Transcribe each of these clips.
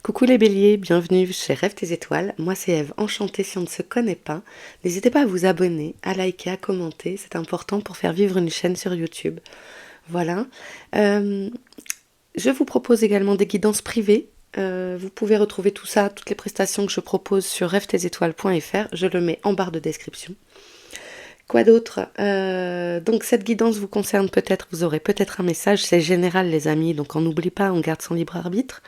Coucou les béliers, bienvenue chez Rêve tes étoiles. Moi c'est Eve, enchantée si on ne se connaît pas. N'hésitez pas à vous abonner, à liker, à commenter, c'est important pour faire vivre une chaîne sur YouTube. Voilà. Euh, je vous propose également des guidances privées. Vous pouvez retrouver tout ça, toutes les prestations que je propose sur rêvetesétoiles.fr. Je le mets en barre de description. Quoi d'autre? Donc cette guidance vous concerne peut-être, vous aurez peut-être un message, c'est général les amis, donc on n'oublie pas, on garde son libre arbitre.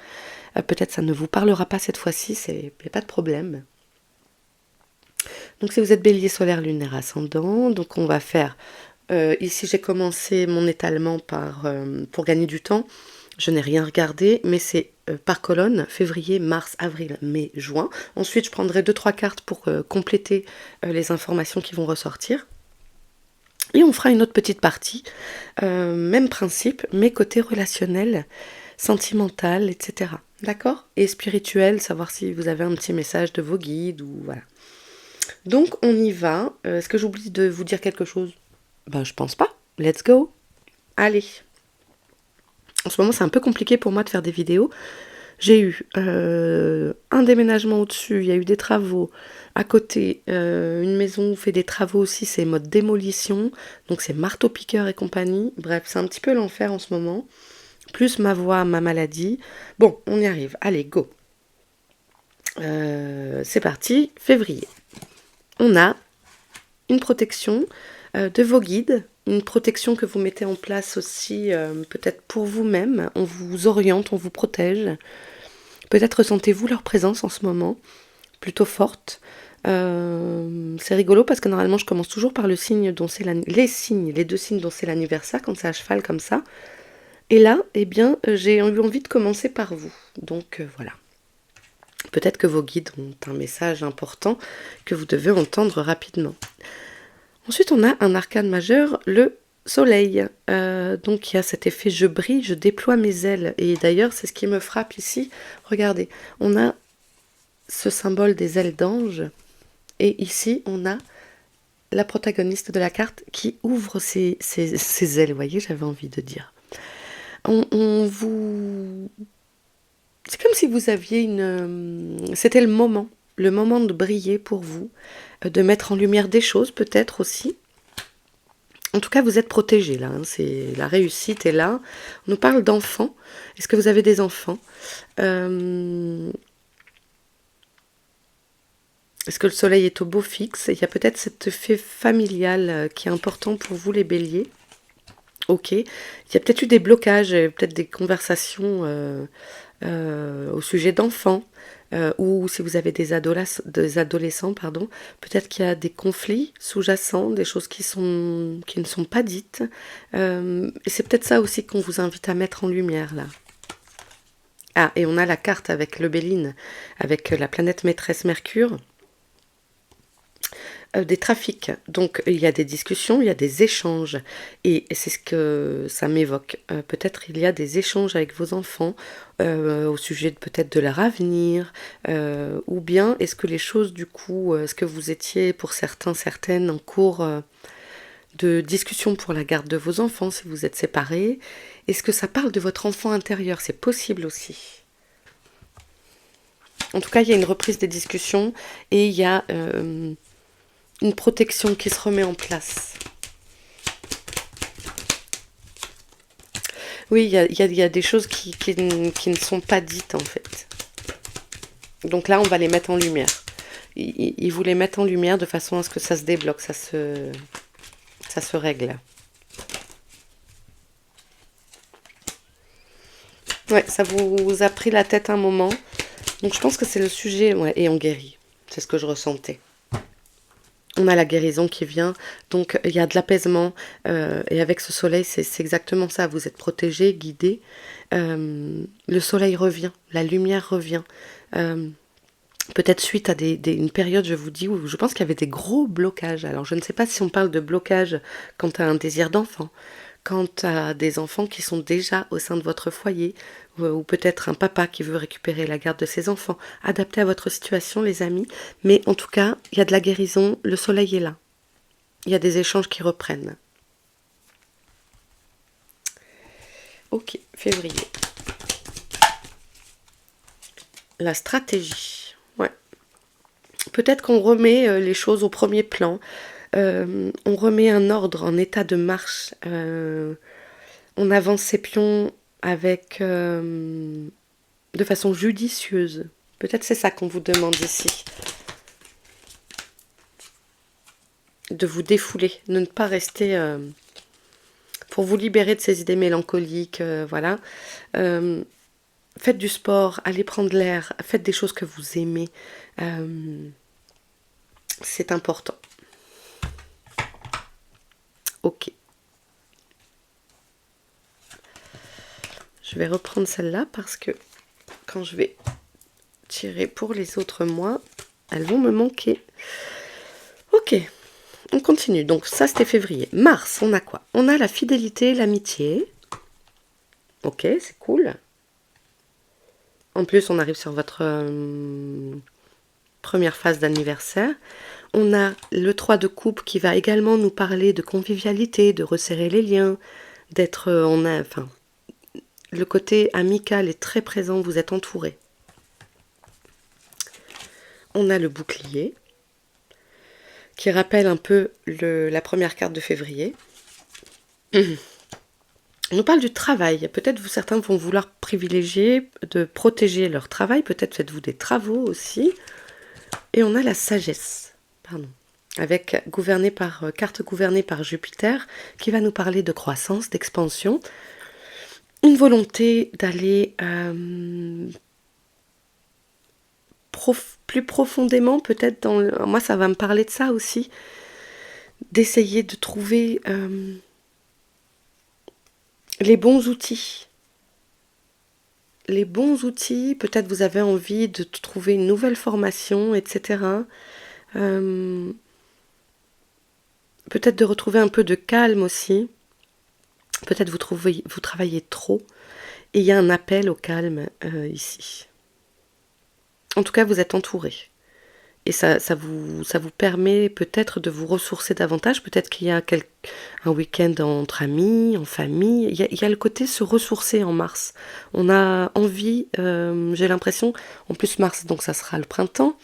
Peut-être ça ne vous parlera pas cette fois-ci, il n'y a pas de problème. Donc si vous êtes bélier solaire, lunaire, ascendant, donc on va faire, ici j'ai commencé mon étalement pour gagner du temps, je n'ai rien regardé, mais c'est par colonne, février, mars, avril, mai, juin. Ensuite je prendrai 2-3 cartes pour compléter les informations qui vont ressortir. Et on fera une autre petite partie, même principe, mais côté relationnel, sentimental, etc. D'accord? Et spirituel, savoir si vous avez un petit message de vos guides ou voilà. Donc on y va. Est-ce que j'oublie de vous dire quelque chose? Ben je pense pas. Let's go. Allez. En ce moment c'est un peu compliqué pour moi de faire des vidéos. J'ai eu un déménagement au-dessus, il y a eu des travaux. À côté, une maison où fait des travaux aussi, c'est mode démolition. Donc c'est marteau-piqueur et compagnie. Bref, c'est un petit peu l'enfer en ce moment. Plus ma voix, ma maladie. Bon, on y arrive. Allez, go. C'est parti, février. On a une protection de vos guides, une protection que vous mettez en place aussi peut-être pour vous-même. On vous oriente, on vous protège. Peut-être ressentez-vous leur présence en ce moment, plutôt forte. C'est rigolo parce que normalement je commence toujours par le signe dont c'est les deux signes dont c'est l'anniversaire, quand c'est à cheval comme ça. Et là, eh bien, j'ai eu envie de commencer par vous. Donc voilà. Peut-être que vos guides ont un message important que vous devez entendre rapidement. Ensuite, on a un arcane majeur, le soleil. Donc il y a cet effet je brille, je déploie mes ailes. Et d'ailleurs, c'est ce qui me frappe ici. Regardez, on a ce symbole des ailes d'ange. Et ici, on a la protagoniste de la carte qui ouvre ses ailes. Vous voyez, j'avais envie de dire. On vous... C'est comme si vous aviez c'était le moment de briller pour vous, de mettre en lumière des choses peut-être aussi. En tout cas, vous êtes protégés là, hein, c'est la réussite est là. On nous parle d'enfants. Est-ce que vous avez des enfants? Est-ce que le soleil est au beau fixe? Il y a peut-être cet effet familial qui est important pour vous les béliers. Ok. Il y a peut-être eu des blocages, peut-être des conversations au sujet d'enfants. Ou si vous avez des adolescents, pardon, peut-être qu'il y a des conflits sous-jacents, des choses qui ne sont pas dites. Et c'est peut-être ça aussi qu'on vous invite à mettre en lumière là. Ah, et on a la carte avec le Béline, avec la planète maîtresse Mercure. Des trafics. Donc il y a des discussions, il y a des échanges. Et c'est ce que ça m'évoque. Peut-être il y a des échanges avec vos enfants au sujet peut-être de leur avenir. Ou bien est-ce que les choses du coup, est-ce que vous étiez pour certains, certaines en cours de discussion pour la garde de vos enfants si vous êtes séparés? Est-ce que ça parle de votre enfant intérieur? C'est possible aussi. En tout cas, il y a une reprise des discussions et il y a... une protection qui se remet en place. Oui, il y a des choses qui ne sont pas dites en fait. Donc là, on va les mettre en lumière. Ils vous les mettent en lumière de façon à ce que ça se débloque, ça se règle. Ouais, ça vous a pris la tête un moment. Donc je pense que c'est le sujet, ouais, et on guérit. C'est ce que je ressentais. On a la guérison qui vient, donc il y a de l'apaisement, et avec ce soleil, c'est exactement ça, vous êtes protégé, guidé. Le soleil revient, la lumière revient. Peut-être suite à une période, je vous dis, où je pense qu'il y avait des gros blocages. Alors je ne sais pas si on parle de blocage quant à un désir d'enfant, quant à des enfants qui sont déjà au sein de votre foyer, ou peut-être un papa qui veut récupérer la garde de ses enfants, adapté à votre situation les amis, mais en tout cas, il y a de la guérison, le soleil est là, il y a des échanges qui reprennent. Ok, février. La stratégie. Ouais. Peut-être qu'on remet les choses au premier plan. On remet un ordre en état de marche. On avance ses pions avec de façon judicieuse. Peut-être c'est ça qu'on vous demande ici. De vous défouler, de ne pas rester pour vous libérer de ces idées mélancoliques, voilà. Faites du sport, allez prendre l'air, faites des choses que vous aimez. C'est important. Ok. Je vais reprendre celle-là parce que quand je vais tirer pour les autres mois, elles vont me manquer. Ok, on continue. Donc ça, c'était février. Mars, on a quoi? On a la fidélité, l'amitié. Ok, c'est cool. En plus, on arrive sur votre première phase d'anniversaire. On a le 3 de coupe qui va également nous parler de convivialité, de resserrer les liens, d'être enfin, le côté amical est très présent, vous êtes entouré. On a le bouclier, qui rappelle un peu la première carte de février. On nous parle du travail. Peut-être certains vont vouloir privilégier de protéger leur travail. Peut-être faites-vous des travaux aussi. Et on a la sagesse, avec carte gouvernée par Jupiter, qui va nous parler de croissance, d'expansion. Une volonté d'aller plus profondément, peut-être moi ça va me parler de ça aussi, d'essayer de trouver les bons outils. Les bons outils, peut-être vous avez envie de trouver une nouvelle formation, etc. Peut-être de retrouver un peu de calme aussi. Peut-être vous travaillez trop et il y a un appel au calme ici. En tout cas, vous êtes entouré. Et ça vous permet peut-être de vous ressourcer davantage. Peut-être qu'il y a un week-end entre amis, en famille. Il y a le côté se ressourcer en mars. On a envie, j'ai l'impression, en plus mars, donc ça sera le printemps.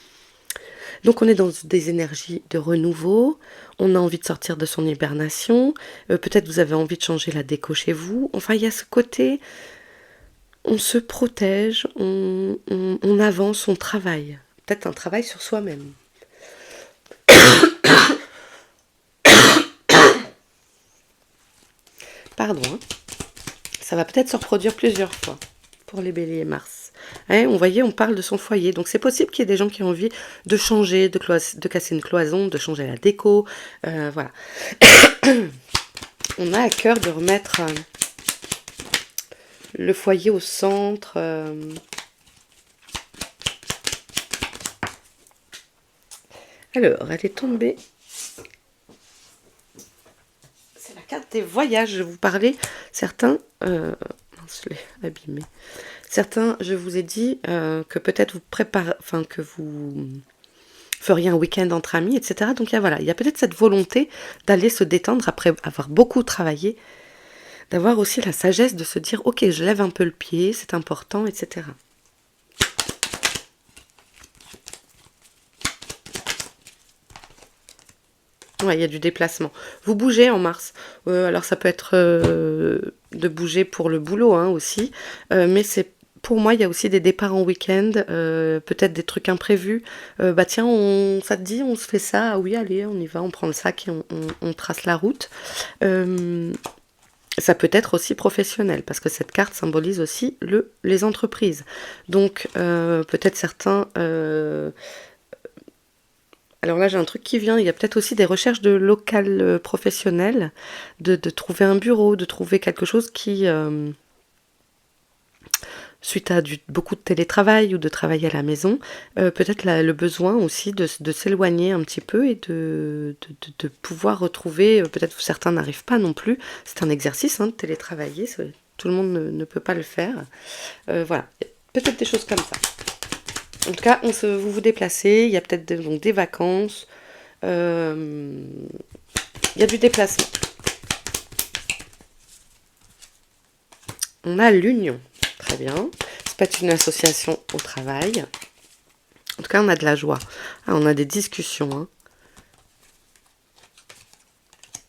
Donc on est dans des énergies de renouveau. On a envie de sortir de son hibernation. Peut-être vous avez envie de changer la déco chez vous. Enfin, il y a ce côté, on se protège, on avance, on travaille. Peut-être un travail sur soi-même. Pardon, hein. Ça va peut-être se reproduire plusieurs fois pour les béliers Mars. On voyait, on parle de son foyer. Donc c'est possible qu'il y ait des gens qui ont envie de changer, de casser une cloison, de changer la déco. Voilà. On a à cœur de remettre le foyer au centre. Alors, elle est tombée. C'est la carte des voyages. Je vous parlais. Certains... je l'ai abîmé. Certains, je vous ai dit que peut-être vous préparez... Enfin, que vous feriez un week-end entre amis, etc. Donc, il y a peut-être cette volonté d'aller se détendre après avoir beaucoup travaillé. D'avoir aussi la sagesse de se dire « Ok, je lève un peu le pied, c'est important, etc. » Ouais, il y a du déplacement. Vous bougez en mars. Alors ça peut être de bouger pour le boulot aussi. Mais pour moi, il y a aussi des départs en week-end. Peut-être des trucs imprévus. Tiens, ça te dit, on se fait ça. Ah oui, allez, on y va, on prend le sac et on trace la route. Ça peut être aussi professionnel, parce que cette carte symbolise aussi les entreprises. Donc, peut-être certains... alors là, j'ai un truc qui vient. Il y a peut-être aussi des recherches de local professionnel, de trouver un bureau, de trouver quelque chose qui, suite à beaucoup de télétravail ou de travailler à la maison, peut-être le besoin aussi de s'éloigner un petit peu et de pouvoir retrouver, peut-être que certains n'arrivent pas non plus. C'est un exercice de télétravailler, tout le monde ne peut pas le faire. Voilà, peut-être des choses comme ça. En tout cas, vous vous déplacez, il y a peut-être donc des vacances, il y a du déplacement. On a l'union, très bien. Ça peut être une association au travail. En tout cas, on a de la joie. Ah, on a des discussions. Hein.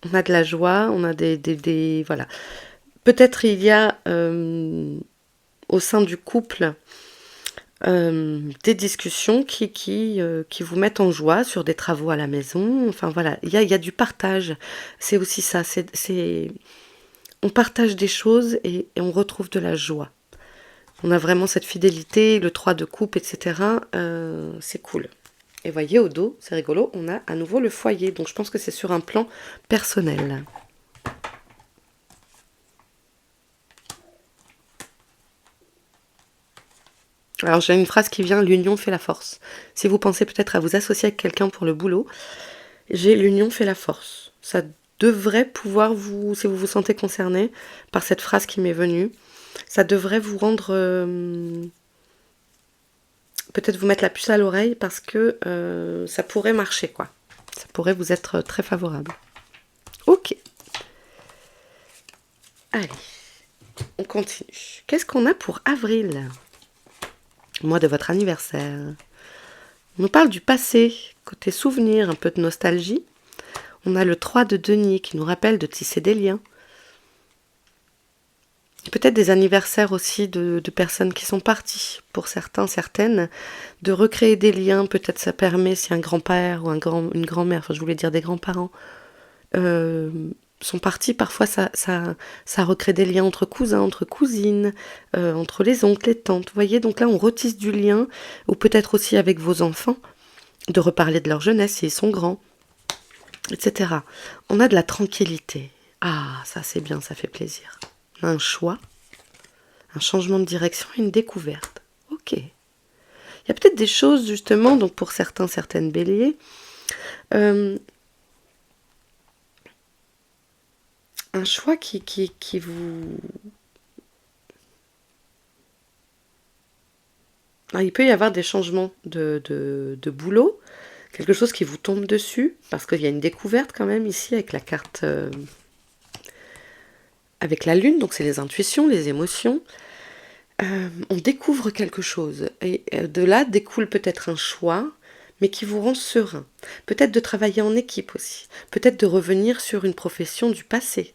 On a de la joie, on a voilà. Peut-être il y a au sein du couple des discussions qui vous mettent en joie sur des travaux à la maison. Enfin voilà, il y a du partage. C'est aussi ça. On partage des choses et on retrouve de la joie. On a vraiment cette fidélité, le 3 de coupe, etc. C'est cool. Et voyez, au dos, c'est rigolo, on a à nouveau le foyer. Donc je pense que c'est sur un plan personnel. Alors j'ai une phrase qui vient, l'union fait la force. Si vous pensez peut-être à vous associer avec quelqu'un pour le boulot, j'ai l'union fait la force. Ça devrait pouvoir vous, si vous vous sentez concerné par cette phrase qui m'est venue, ça devrait vous rendre, peut-être vous mettre la puce à l'oreille parce que ça pourrait marcher quoi. Ça pourrait vous être très favorable. Ok. Allez, on continue. Qu'est-ce qu'on a pour avril ? Mois de votre anniversaire. On nous parle du passé, côté souvenir, un peu de nostalgie. On a le 3 de denier qui nous rappelle de tisser des liens. Peut-être des anniversaires aussi de personnes qui sont parties, pour certains, certaines, de recréer des liens. Peut-être ça permet, si un grand-père ou une grand-mère, enfin je voulais dire des grands-parents, sont partis, parfois ça recrée des liens entre cousins, entre cousines, entre les oncles, les tantes. Vous voyez, donc là on retisse du lien, ou peut-être aussi avec vos enfants, de reparler de leur jeunesse s'ils sont grands, etc. On a de la tranquillité. Ah, ça c'est bien, ça fait plaisir. On a un choix, un changement de direction et une découverte. Ok. Il y a peut-être des choses justement, donc pour certains, certaines béliers, un choix qui vous... Alors, il peut y avoir des changements de boulot, quelque chose qui vous tombe dessus, parce qu'il y a une découverte quand même ici avec la carte, avec la lune, donc c'est les intuitions, les émotions. On découvre quelque chose, et de là découle peut-être un choix, mais qui vous rend serein. Peut-être de travailler en équipe aussi, peut-être de revenir sur une profession du passé.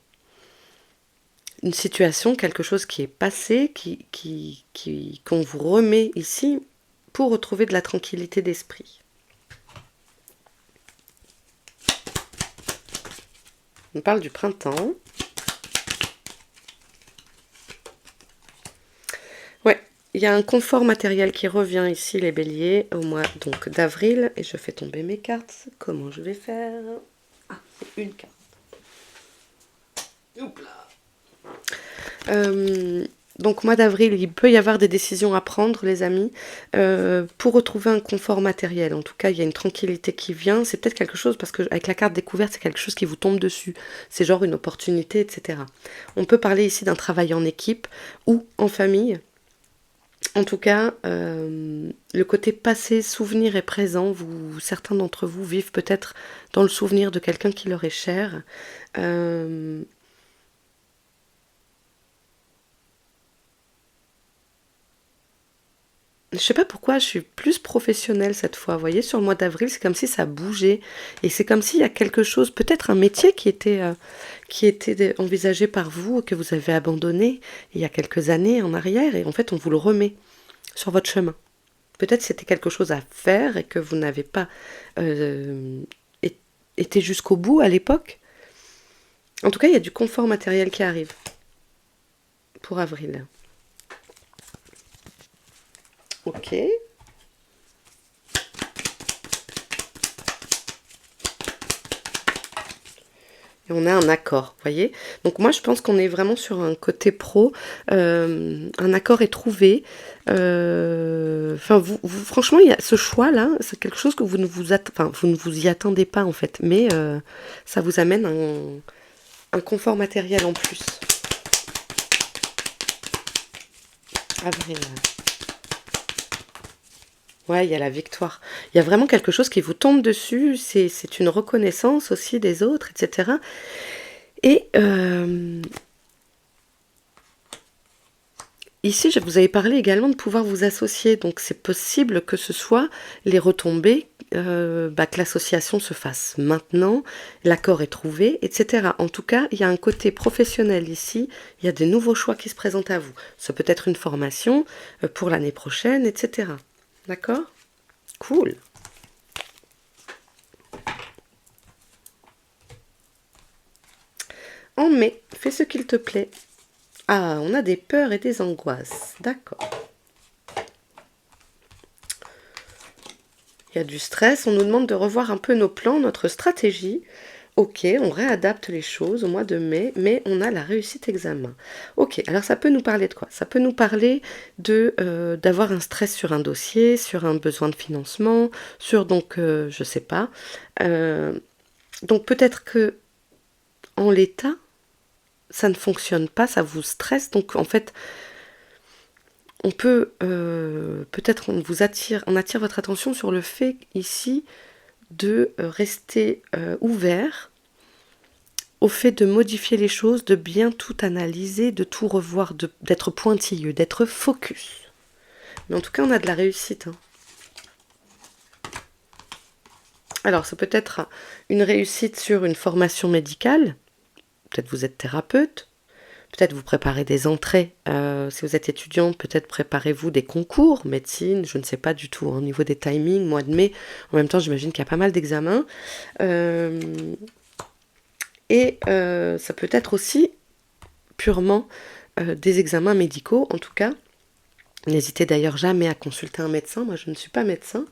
Une situation, quelque chose qui est passé, qu'on vous remet ici pour retrouver de la tranquillité d'esprit. On parle du printemps. Ouais, il y a un confort matériel qui revient ici, les béliers, au mois donc d'avril. Et je fais tomber mes cartes. Comment je vais faire ? Ah, c'est une carte. Oups là. Donc mois d'avril, il peut y avoir des décisions à prendre, les amis, pour retrouver un confort matériel. En tout cas, il y a une tranquillité qui vient. C'est peut-être quelque chose, parce que avec la carte découverte, c'est quelque chose qui vous tombe dessus. C'est genre une opportunité, etc. On peut parler ici d'un travail en équipe ou en famille. En tout cas, le côté passé, souvenir est présent. Certains d'entre vous vivent peut-être dans le souvenir de quelqu'un qui leur est cher. Je sais pas pourquoi je suis plus professionnelle cette fois. Vous voyez, sur le mois d'avril, c'est comme si ça bougeait. Et c'est comme s'il y a quelque chose, peut-être un métier qui était envisagé par vous, que vous avez abandonné il y a quelques années en arrière. Et en fait, on vous le remet sur votre chemin. Peut-être c'était quelque chose à faire et que vous n'avez pas été jusqu'au bout à l'époque. En tout cas, il y a du confort matériel qui arrive pour avril. Ok. Et on a un accord, vous voyez. Donc moi, je pense qu'on est vraiment sur un côté pro. Un accord est trouvé. Enfin, franchement, il y a ce choix-là, c'est quelque chose que vous ne vous y attendez pas en fait, mais ça vous amène un confort matériel en plus. Avril. Ouais, il y a la victoire. Il y a vraiment quelque chose qui vous tombe dessus. C'est une reconnaissance aussi des autres, etc. Et Ici, je vous avais parlé également de pouvoir vous associer, donc c'est possible que ce soit les retombées, que l'association se fasse maintenant, l'accord est trouvé, etc. En tout cas, il y a un côté professionnel ici, il y a des nouveaux choix qui se présentent à vous. Ça peut être une formation pour l'année prochaine, etc. D'accord? Cool. En mai, fais ce qu'il te plaît. Ah, on a des peurs et des angoisses. D'accord. Il y a du stress, on nous demande de revoir un peu nos plans, notre stratégie. Ok, on réadapte les choses au mois de mai, mais on a la réussite examen. Ok, alors ça peut nous parler de quoi? Ça peut nous parler de d'avoir un stress sur un dossier, sur un besoin de financement, sur donc, je sais pas. Euh, donc peut-être que en l'état, ça ne fonctionne pas, ça vous stresse. Donc en fait, on peut peut-être on attire votre attention sur le fait ici de rester ouvert au fait de modifier les choses, de bien tout analyser, de tout revoir, d'être pointilleux, d'être focus. Mais en tout cas, on a de la réussite. Hein. Alors, ça peut être une réussite sur une formation médicale. Peut-être vous êtes thérapeute. Peut-être vous préparez des entrées. Si vous êtes étudiant, peut-être préparez-vous des concours, médecine, je ne sais pas du tout. Au niveau des timings, mois de mai, en même temps, j'imagine qu'il y a pas mal d'examens. Ça peut être aussi purement des examens médicaux, en tout cas. N'hésitez d'ailleurs jamais à consulter un médecin. Moi, je ne suis pas médecin.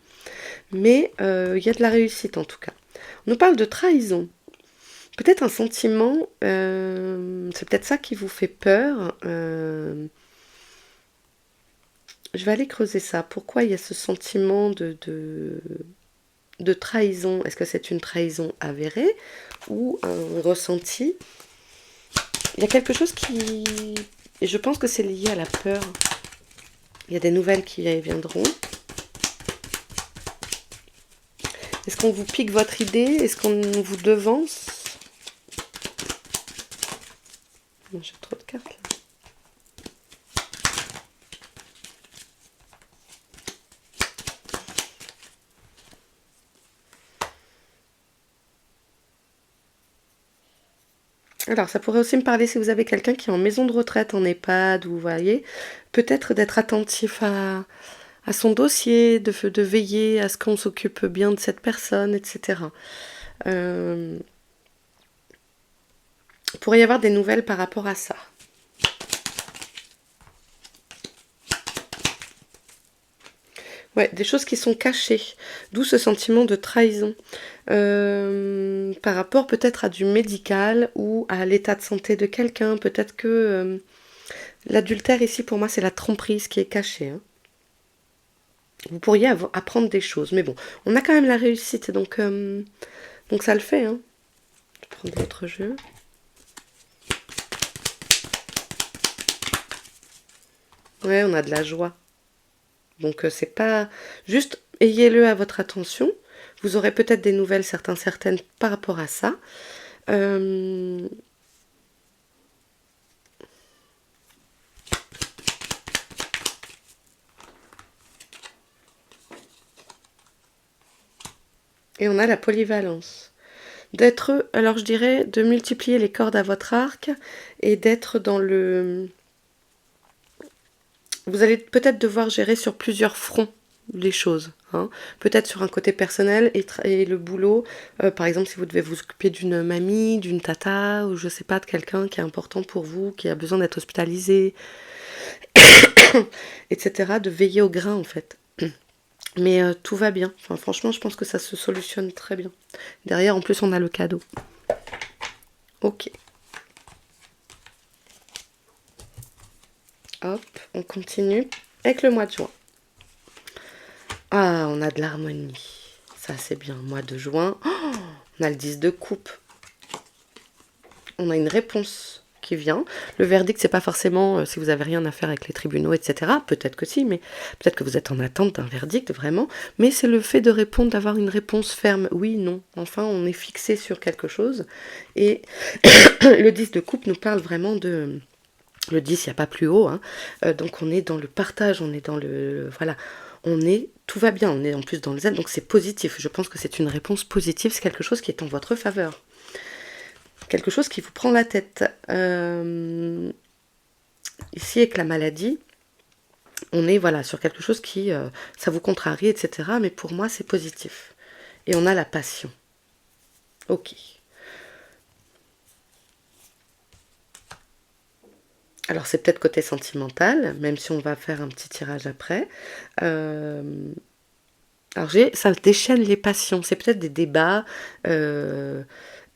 Mais il y a de la réussite, en tout cas. On nous parle de trahison. Peut-être un sentiment, c'est peut-être ça qui vous fait peur. Je vais aller creuser ça. Pourquoi il y a ce sentiment de trahison? Est-ce que c'est une trahison avérée ou un ressenti? Il y a quelque chose qui... Et je pense que c'est lié à la peur. Il y a des nouvelles qui viendront. Est-ce qu'on vous pique votre idée? Est-ce qu'on vous devance? Non, j'ai trop de cartes là. Alors, ça pourrait aussi me parler si vous avez quelqu'un qui est en maison de retraite, en EHPAD, ou vous voyez, peut-être d'être attentif à son dossier, de veiller à ce qu'on s'occupe bien de cette personne, etc. Il pourrait y avoir des nouvelles par rapport à ça. Ouais, des choses qui sont cachées, d'où ce sentiment de trahison. Par rapport peut-être à du médical ou à l'état de santé de quelqu'un, peut-être que l'adultère ici pour moi c'est la tromperie qui est cachée. Hein. Vous pourriez apprendre des choses, mais bon, on a quand même la réussite, donc ça le fait. Hein. Je vais prendre d'autres jeux. Ouais, on a de la joie. Donc c'est pas... Juste ayez-le à votre attention. Vous aurez peut-être des nouvelles certaines par rapport à ça. Et on a la polyvalence. D'être, alors je dirais, de multiplier les cordes à votre arc et d'être dans le... Vous allez peut-être devoir gérer sur plusieurs fronts les choses. Hein. Peut-être sur un côté personnel et le boulot. Par exemple, si vous devez vous occuper d'une mamie, d'une tata, ou je sais pas, de quelqu'un qui est important pour vous, qui a besoin d'être hospitalisé, etc. De veiller au grain, en fait. Mais tout va bien. Enfin, franchement, je pense que ça se solutionne très bien. Derrière, en plus, on a le cadeau. Ok. Hop, on continue avec le mois de juin. Ah, on a de l'harmonie. Ça, c'est bien. Mois de juin. Oh, on a le 10 de coupe. On a une réponse qui vient. Le verdict, c'est pas forcément si vous avez rien à faire avec les tribunaux, etc. Peut-être que si, mais peut-être que vous êtes en attente d'un verdict, vraiment. Mais c'est le fait de répondre, d'avoir une réponse ferme. Oui, non. Enfin, on est fixé sur quelque chose. Et le 10 de coupe nous parle vraiment Le 10, il n'y a pas plus haut, hein. Donc on est dans le partage, on est dans le... Voilà, tout va bien, on est en plus dans le zen, donc c'est positif. Je pense que c'est une réponse positive, c'est quelque chose qui est en votre faveur. Quelque chose qui vous prend la tête. Ici, avec la maladie, on est voilà, sur quelque chose qui, ça vous contrarie, etc. Mais pour moi, c'est positif. Et on a la passion. Ok. Alors c'est peut-être côté sentimental, même si on va faire un petit tirage après. Alors ça déchaîne les passions. C'est peut-être des débats euh,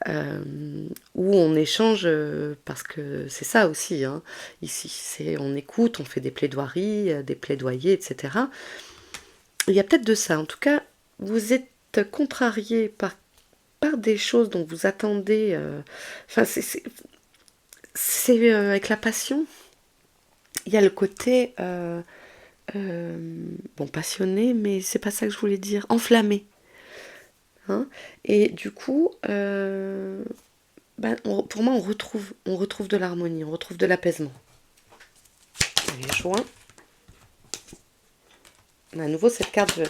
euh, où on échange, parce que c'est ça aussi, hein, ici. On écoute, on fait des plaidoiries, des plaidoyers, etc. Il y a peut-être de ça. En tout cas, vous êtes contrarié par des choses dont vous attendez. Enfin, avec la passion. Il y a le côté bon, passionné, mais c'est pas ça que je voulais dire, enflammé. Hein. Et du coup, pour moi, on retrouve de l'harmonie, on retrouve de l'apaisement. Allez, joint. À nouveau, cette carte,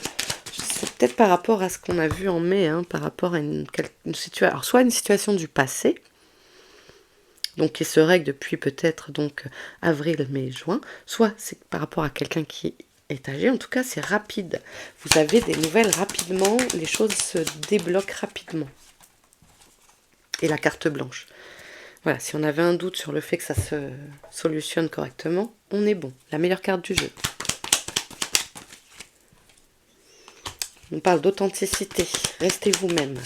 c'est peut-être par rapport à ce qu'on a vu en mai, hein, par rapport à une situation, alors soit une situation du passé, donc qui se règle depuis peut-être donc avril, mai, juin, soit c'est par rapport à quelqu'un qui est âgé. En tout cas, c'est rapide. Vous avez des nouvelles rapidement, les choses se débloquent rapidement. Et la carte blanche. Voilà, si on avait un doute sur le fait que ça se solutionne correctement, on est bon. La meilleure carte du jeu. On parle d'authenticité. Restez vous-même.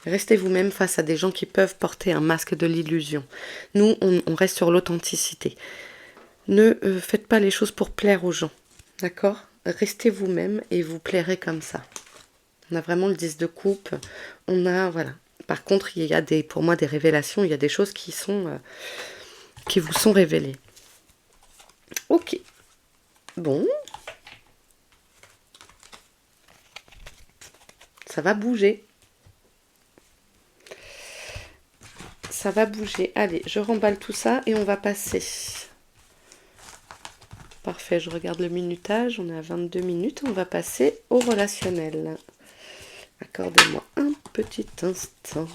Restez vous-même face à des gens qui peuvent porter un masque de l'illusion. Nous, on reste sur l'authenticité. Ne faites pas les choses pour plaire aux gens. D'accord ? Restez vous-même et vous plairez comme ça. On a vraiment le 10 de coupe. On a, voilà. Par contre, il y a pour moi des révélations. Il y a des choses qui vous sont révélées. Ok. Bon. Ça va bouger. Ça va bouger. Allez, je remballe tout ça et on va passer. Parfait, je regarde le minutage. On est à 22 minutes. On va passer au relationnel. Accordez-moi un petit instant.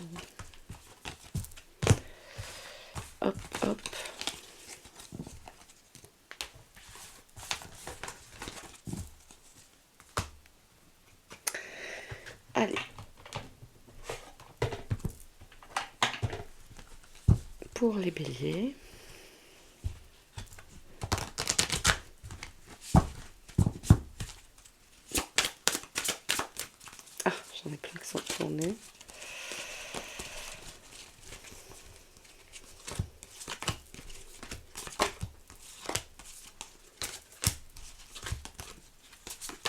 Hop, hop. Allez. Pour les béliers. Ah, j'en ai plein qui sont tournés.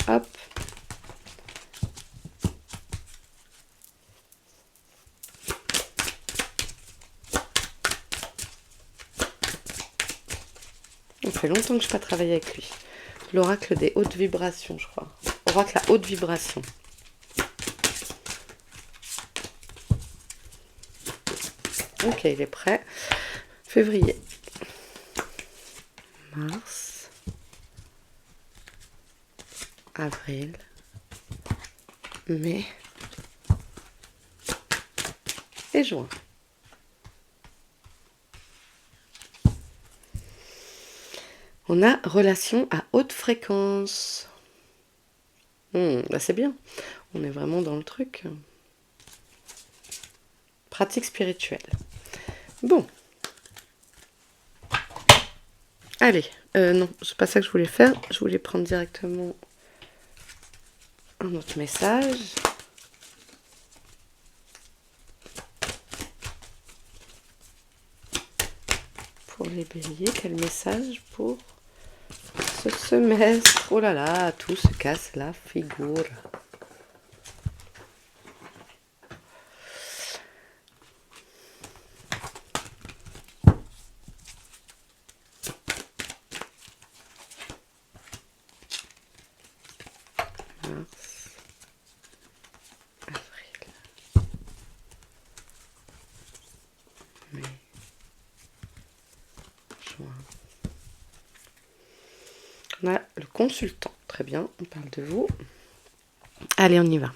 Hop. Ça fait longtemps que je n'ai pas travaillé avec lui. L'oracle des hautes vibrations, je crois. Oracle à haute vibration. Ok, il est prêt. Février. Mars. Avril. Mai. Et juin. On a relation à haute fréquence. Bah c'est bien. On est vraiment dans le truc. Pratique spirituelle. Bon. Allez. Non, c'est pas ça que je voulais faire. Je voulais prendre directement un autre message. Pour les béliers, quel message pour ce semestre? Oh là là, tout se casse la figure. Mars, On a le consultant. Très bien, on parle de vous. Allez, on y va.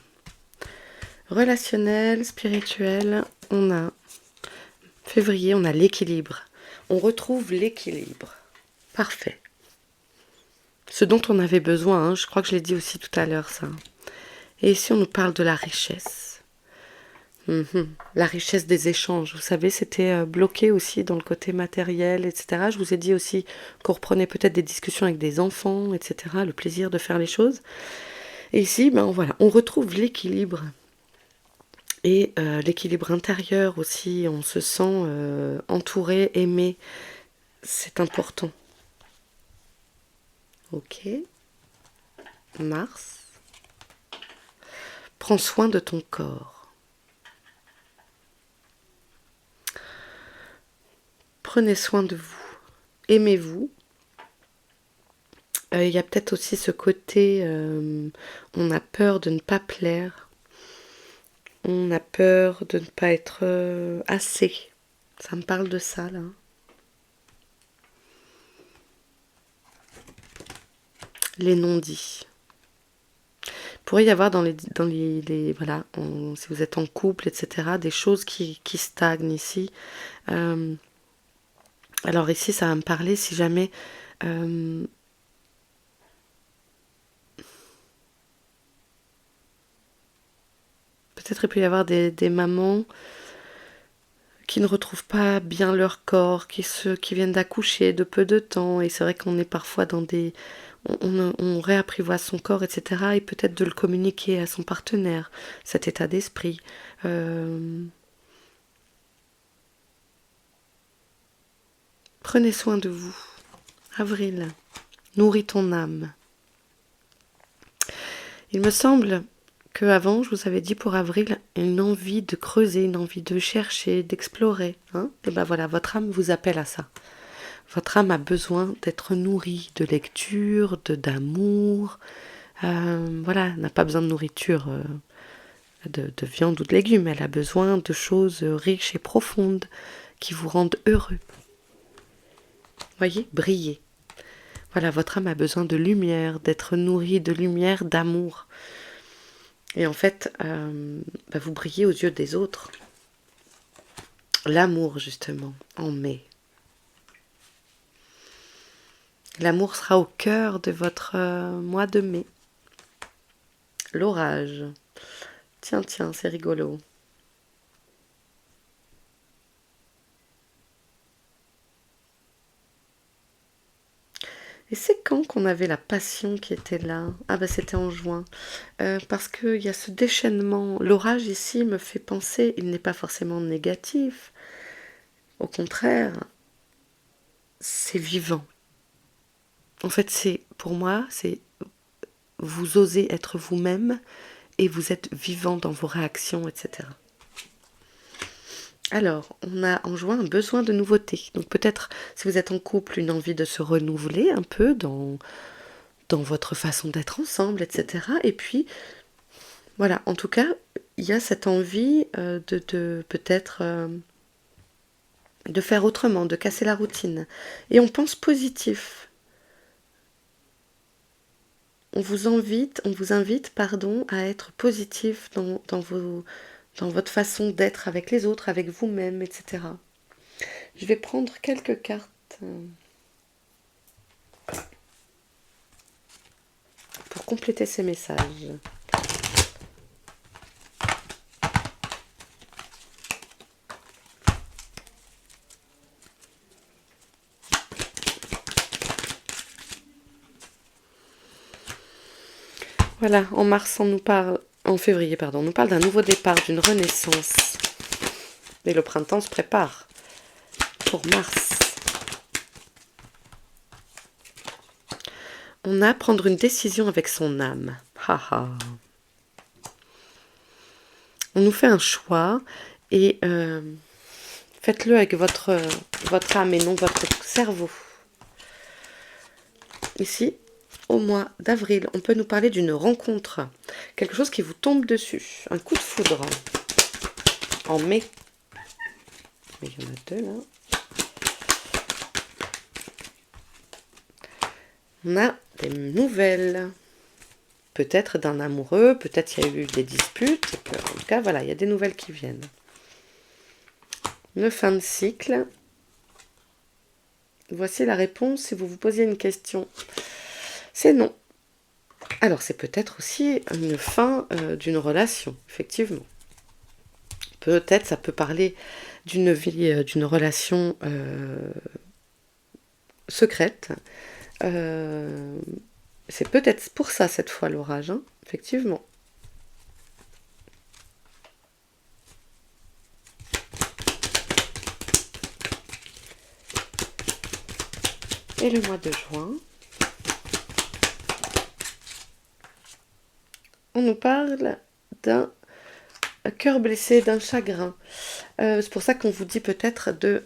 Relationnel, spirituel, on a février, on a l'équilibre. On retrouve l'équilibre. Parfait. Ce dont on avait besoin, hein, je crois que je l'ai dit aussi tout à l'heure, ça. Et ici, on nous parle de la richesse. La richesse des échanges. Vous savez, c'était bloqué aussi dans le côté matériel, etc. Je vous ai dit aussi qu'on reprenait peut-être des discussions avec des enfants, etc. Le plaisir de faire les choses. Et ici, ben voilà, on retrouve l'équilibre. Et l'équilibre intérieur aussi, on se sent entouré, aimé. C'est important. Ok. Mars. Prends soin de ton corps. Prenez soin de vous. Aimez-vous. Il y a peut-être aussi ce côté, on a peur de ne pas plaire. On a peur de ne pas être assez. Ça me parle de ça, là. Les non-dits. Il pourrait y avoir dans les voilà, si vous êtes en couple, etc., des choses qui stagnent ici. Alors ici, ça va me parler si jamais... peut-être il peut y avoir des mamans qui ne retrouvent pas bien leur corps, qui viennent d'accoucher de peu de temps, et c'est vrai qu'on est parfois dans des... On réapprivoise son corps, etc., et peut-être de le communiquer à son partenaire, cet état d'esprit. Prenez soin de vous. Avril, nourris ton âme. Il me semble que avant, je vous avais dit pour avril, une envie de creuser, une envie de chercher, d'explorer. Hein, et ben voilà, votre âme vous appelle à ça. Votre âme a besoin d'être nourrie de lecture, d'amour. Voilà, elle n'a pas besoin de nourriture, de viande ou de légumes. Elle a besoin de choses riches et profondes qui vous rendent heureux. Voyez, briller. Voilà, votre âme a besoin de lumière, d'être nourrie de lumière, d'amour. Et en fait, vous brillez aux yeux des autres. L'amour, justement, en mai. L'amour sera au cœur de votre mois de mai. L'orage. Tiens, c'est rigolo. Et c'est quand qu'on avait la passion qui était là? Ah bah c'était en juin. Parce qu'il y a ce déchaînement. L'orage ici me fait penser, il n'est pas forcément négatif. Au contraire, c'est vivant. En fait, pour moi, c'est vous osez être vous-même et vous êtes vivant dans vos réactions, etc. Alors, on a en juin un besoin de nouveauté. Donc peut-être, si vous êtes en couple, une envie de se renouveler un peu dans votre façon d'être ensemble, etc. Et puis, voilà, en tout cas, il y a cette envie de peut-être de faire autrement, de casser la routine. Et on pense positif. On vous invite, à être positif dans votre façon d'être avec les autres, avec vous-même, etc. Je vais prendre quelques cartes pour compléter ces messages. Voilà, en février, on nous parle d'un nouveau départ, d'une renaissance. Mais le printemps se prépare pour Mars. On a à prendre une décision avec son âme. Haha. On nous fait un choix et faites-le avec votre âme et non votre cerveau. Ici, au mois d'avril, on peut nous parler d'une rencontre, quelque chose qui vous tombe dessus, un coup de foudre. En mai, mais il y en a deux là. On a des nouvelles. Peut-être d'un amoureux, peut-être il y a eu des disputes. En tout cas, voilà, il y a des nouvelles qui viennent. Une fin de cycle. Voici la réponse si vous vous posiez une question. C'est non. Alors, c'est peut-être aussi une fin d'une relation, effectivement. Peut-être ça peut parler d'une vie, d'une relation secrète. C'est peut-être pour ça cette fois l'orage, hein, effectivement. Et le mois de juin, on nous parle d'un cœur blessé, d'un chagrin. C'est pour ça qu'on vous dit peut-être de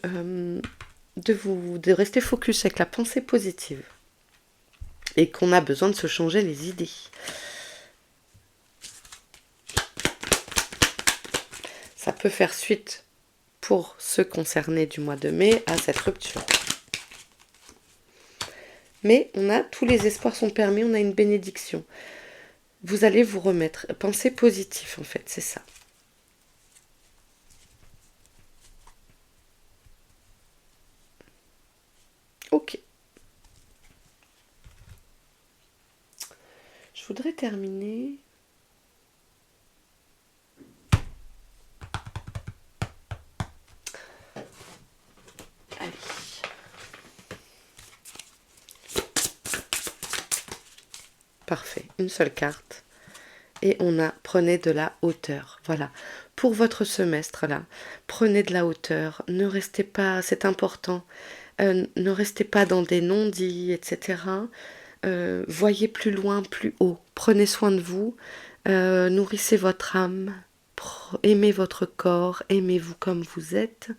rester focus avec la pensée positive. Et qu'on a besoin de se changer les idées. Ça peut faire suite pour ceux concernés du mois de mai à cette rupture. Mais on a, tous les espoirs sont permis, on a une bénédiction. Vous allez vous remettre. Pensez positif en fait, c'est ça. Ok. Je voudrais terminer. Allez. Parfait, une seule carte. Et on a prenez de la hauteur. Voilà. Pour votre semestre là, prenez de la hauteur. Ne restez pas, c'est important. Ne restez pas dans des non-dits, etc. Voyez plus loin, plus haut. Prenez soin de vous. Nourrissez votre âme. Aimez votre corps. Aimez-vous comme vous êtes.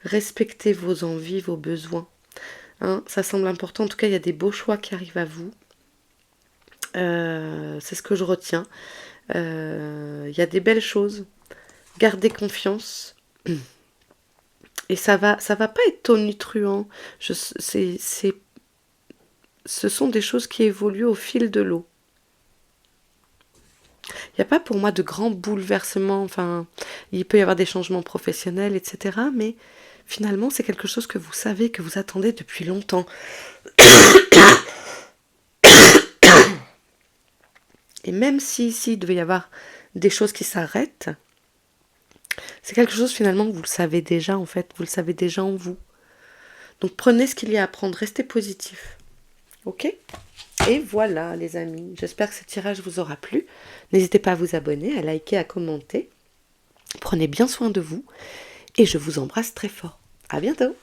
Respectez vos envies, vos besoins. Hein, ça semble important. En tout cas, il y a des beaux choix qui arrivent à vous. C'est ce que je retiens. Il y a des belles choses. Gardez confiance. Et ça va pas être tonitruant. Ce sont des choses qui évoluent au fil de l'eau. Il n'y a pas pour moi de grands bouleversements. Enfin, il peut y avoir des changements professionnels, etc. Mais finalement, c'est quelque chose que vous savez, que vous attendez depuis longtemps. Et même si ici, il devait y avoir des choses qui s'arrêtent, c'est quelque chose finalement que vous le savez déjà en fait. Vous le savez déjà en vous. Donc prenez ce qu'il y a à prendre. Restez positif. Ok ? Et voilà les amis. J'espère que ce tirage vous aura plu. N'hésitez pas à vous abonner, à liker, à commenter. Prenez bien soin de vous. Et je vous embrasse très fort. À bientôt.